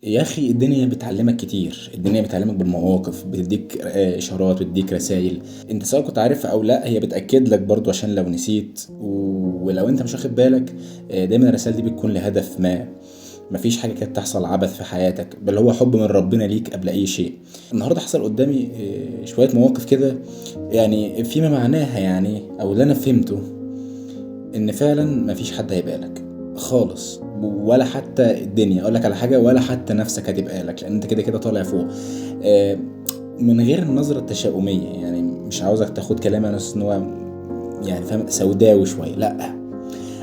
يا اخي الدنيا بتعلمك كتير، الدنيا بتعلمك بالمواقف، بتديك اشارات، بتديك رسائل. انت سواء كنت عارفها او لا هي بتاكد لك برضو عشان لو نسيت ولو انت مش واخد بالك. دايما الرسائل دي بتكون لهدف ما. مفيش حاجه كانت تحصل عبث في حياتك، بل هو حب من ربنا ليك قبل اي شيء. النهارده حصل قدامي شويه مواقف كده، يعني فيما معناها يعني او اللي انا فهمته ان فعلا مفيش حد هيبقى لك خالص، ولا حتى الدنيا. اقول لك على حاجه، ولا حتى نفسك هتبقى لك، لان انت كده كده طالع فوق. آه، من غير النظره التشاؤميه، يعني مش عاوزك تاخد كلامي على اساس ان هو يعني فاهم سوداوي شويه، لا.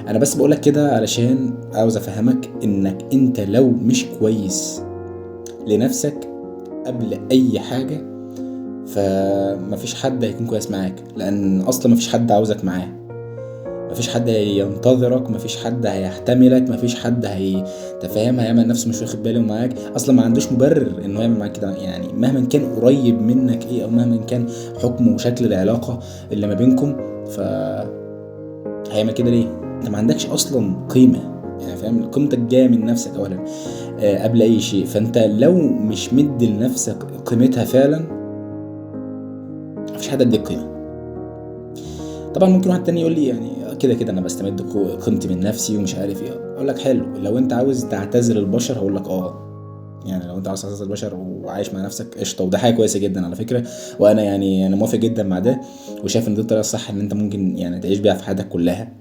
انا بس بقولك كده علشان عاوز افهمك انك انت لو مش كويس لنفسك قبل اي حاجه، فمفيش حد هيكون كويس معاك، لان اصلا مفيش حد عاوزك معاه. مفيش حد هينتظرك، مفيش حد هيحتملك، مفيش حد تفهم هيعمل نفسه مش واخد باله معاك. اصلا ما عندوش مبرر انه يعمل معاك كده، يعني مهما كان قريب منك ايه او مهما كان حكم وشكل العلاقه اللي ما بينكم، ف هيعمل كده ليه؟ انت ما عندكش اصلا قيمه. يعني فاهم، قيمتك جايه من نفسك اولا قبل اي شيء. فانت لو مش مدي لنفسك قيمتها فعلا، مفيش حد يديك قيمه. طبعا ممكن واحد تاني يقول لي يعني كده كده انا بستمد قيمتي من نفسي ومش عارف ايه. اقول لك حلو، لو انت عاوز تعتزل البشر هقول لك يعني لو انت عاوز تعتزل البشر وعايش مع نفسك قشطه، وده حاجه كويسه جدا على فكره. وانا يعني انا موافق جدا مع ده، وشايف ان دي الطريقه الصح ان انت ممكن يعني تعيش بيها في حياتك كلها.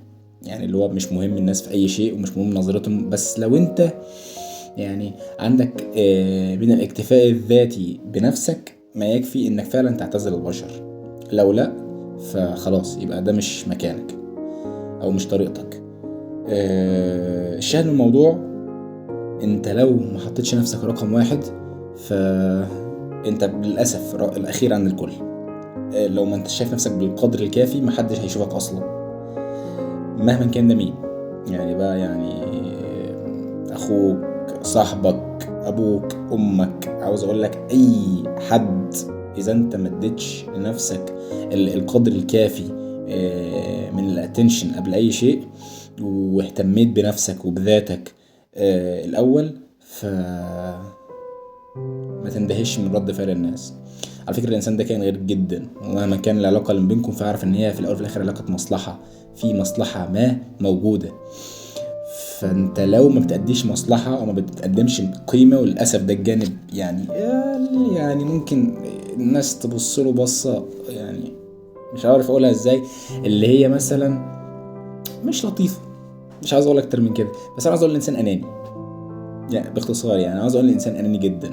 يعني اللي هو مش مهم الناس في اي شيء ومش مهم نظرتهم، بس لو انت يعني عندك بين الاكتفاء الذاتي بنفسك ما يكفي انك فعلا تعتزل البشر. لو لا، فخلاص يبقى ده مش مكانك او مش طريقتك. الشاهد من الموضوع، انت لو ما حطيتش نفسك رقم واحد، فانت للاسف الاخير عن الكل. لو ما انت شايف نفسك بالقدر الكافي محدش هيشوفك اصلا، مهما كان ده مين. يعني بقى يعني اخوك، صاحبك، ابوك، امك، عاوز اقول لك اي حد. اذا انت ما اديتش لنفسك القدر الكافي من الاتنشن قبل اي شيء، واهتميت بنفسك وبذاتك الاول، ما تندهش من رد فعل الناس. على فكرة الإنسان ده كائن غريب جدا، ومهما كان العلاقة اللي بينكم فاعرف إن هي في الأول وفي الآخر علاقة مصلحة، في مصلحة ما موجودة. فأنت لو ما بتأديش مصلحة أو ما بتقدمش قيمة، وللأسف ده الجانب يعني ممكن الناس تبص له بصة، يعني مش عارف أقولها إزاي، اللي هي مثلا مش لطيفة. مش عاوز أقول أكتر من كده، بس أنا عاوز أقول الإنسان أناني. يعني باختصار، يعني عاوز أقول الإنسان أناني جدا.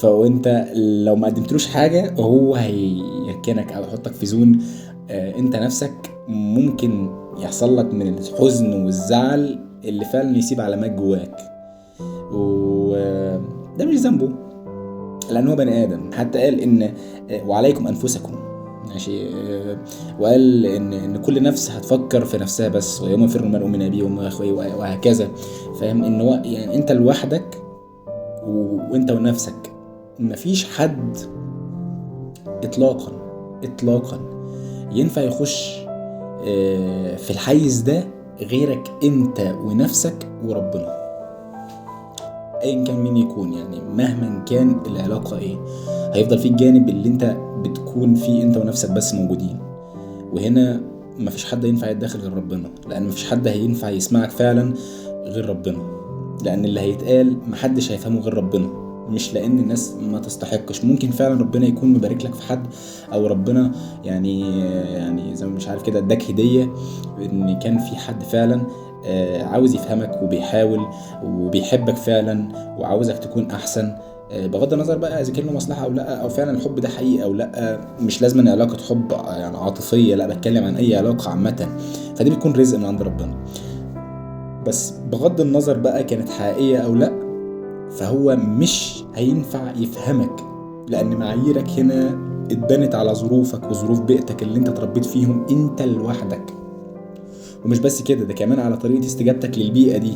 فوانت لو ما قدمتلوش حاجة هو هيركنك او يحطك في زون. انت نفسك ممكن يحصل لك من الحزن والزعل اللي فعلا يسيب علامات جواك، وده مش ذنبه، لان هو بني ادم. حتى قال ان وعليكم انفسكم، ماشي. وقال ان كل نفس هتفكر في نفسها بس، ويوم يفر المرء من ابيه وامه واخويه وهكذا. فاهم ان هو يعني انت لوحدك وانت ونفسك. مفيش حد اطلاقا اطلاقا ينفع يخش في الحيز ده غيرك انت ونفسك وربنا. ايا كان مين يكون، يعني مهما كان العلاقة ايه، هيفضل في الجانب اللي انت بتكون فيه انت ونفسك بس موجودين. وهنا مفيش حد ينفع يتدخل غير ربنا، لان مفيش حد هينفع يسمعك فعلا غير ربنا، لان اللي هيتقال محدش هيفهمه غير ربنا. مش لان الناس ما تستحقش، ممكن فعلا ربنا يكون مبارك لك في حد، او ربنا يعني زي ما مش عارف كده اداك هدية ان كان في حد فعلا عاوز يفهمك وبيحاول وبيحبك فعلا وعاوزك تكون احسن. بغض النظر بقى اذا كان له مصلحه او لا، او فعلا الحب ده حقيقي او لا. مش لازم علاقه حب يعني عاطفيه، لا، بتكلم عن اي علاقه عامه. فدي بتكون رزق من عند ربنا. بس بغض النظر بقى كانت حقيقيه او لا، فهو مش هينفع يفهمك، لان معاييرك هنا اتبنت على ظروفك وظروف بيئتك اللي انت اتربيت فيهم انت لوحدك. ومش بس كده، ده كمان على طريقة استجابتك للبيئة دي.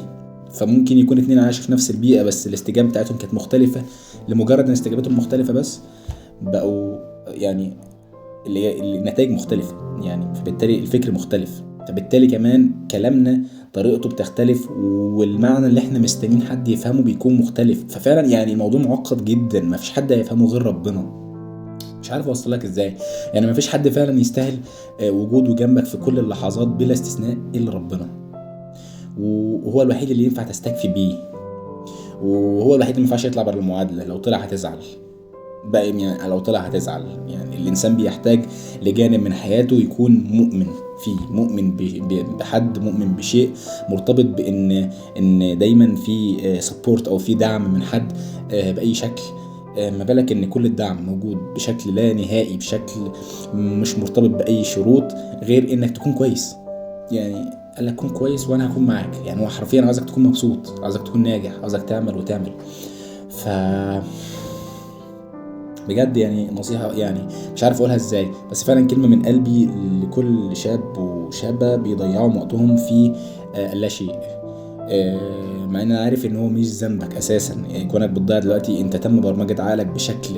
فممكن يكون اتنين عايشوا في نفس البيئة بس الاستجابة بتاعتهم كانت مختلفة. لمجرد ان استجابتهم مختلفة بس بقوا يعني اللي هي النتائج مختلفة، يعني فبالتالي الفكر مختلف، فبالتالي كمان كلامنا طريقته بتختلف، والمعنى اللي احنا مستنيين حد يفهمه بيكون مختلف. ففعلا يعني الموضوع معقد جدا، مفيش حد هيفهمه غير ربنا. مش عارف اوصل لك ازاي. يعني مفيش حد فعلا يستاهل وجوده جنبك في كل اللحظات بلا استثناء الا ربنا، وهو الوحيد اللي ينفع تستكفي بيه، وهو الوحيد اللي مينفعش يطلع بره المعادلة. لو طلع هتزعل بقى، يعني لو طلع هتزعل. يعني الإنسان بيحتاج لجانب من حياته يكون مؤمن فيه، مؤمن بحد، مؤمن بشيء، مرتبط بإن دايما في سبورت أو في دعم من حد بأي شكل. ما بالك إن كل الدعم موجود بشكل لا نهائي، بشكل مش مرتبط بأي شروط غير إنك تكون كويس. يعني قال لك كون كويس وانا هكون معاك. يعني هو حرفيا عاوزك تكون مبسوط، عاوزك تكون ناجح، عاوزك تعمل وتعمل. ف بجد يعني نصيحة، يعني مش عارف اقولها ازاي، بس فعلا كلمة من قلبي لكل شاب وشابة بيضيعوا وقتهم في لا شيء. مع ان انا عارف ان هو مش ذنبك اساسا. يعني كونك بتضيع دلوقتي، انت تم برمجة عقلك بشكل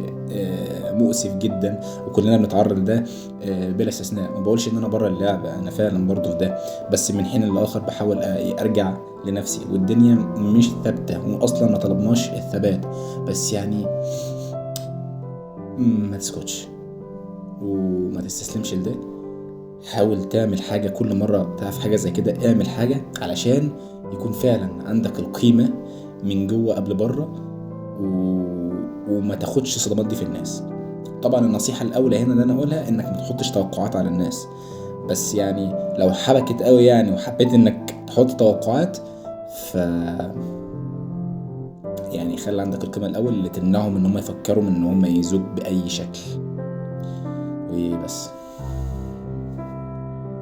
مؤسف جدا، وكلنا بنتعرض لده بلا استثناء. ما بقولش ان انا بره اللعبة، انا فعلا برضو في ده، بس من حين لآخر بحاول ارجع لنفسي. والدنيا مش ثابتة، واصلا ما طلبناش الثبات، بس يعني ما تسكتش وما تستسلمش لده. حاول تعمل حاجة كل مرة تعرف حاجة زي كده، اعمل حاجة علشان يكون فعلا عندك القيمة من جوه قبل بره، وما تاخدش صدمات دي في الناس. طبعا النصيحة الأولى هنا اللي أنا أقولها إنك ما تحطش توقعات على الناس، بس يعني لو حبكت قوي يعني وحبيت إنك تحط توقعات، ف يعني خلي عندك القيمة الأول اللي تمنعهم إن هم يفكروا من إن هم يزوج بأي شكل. وبس.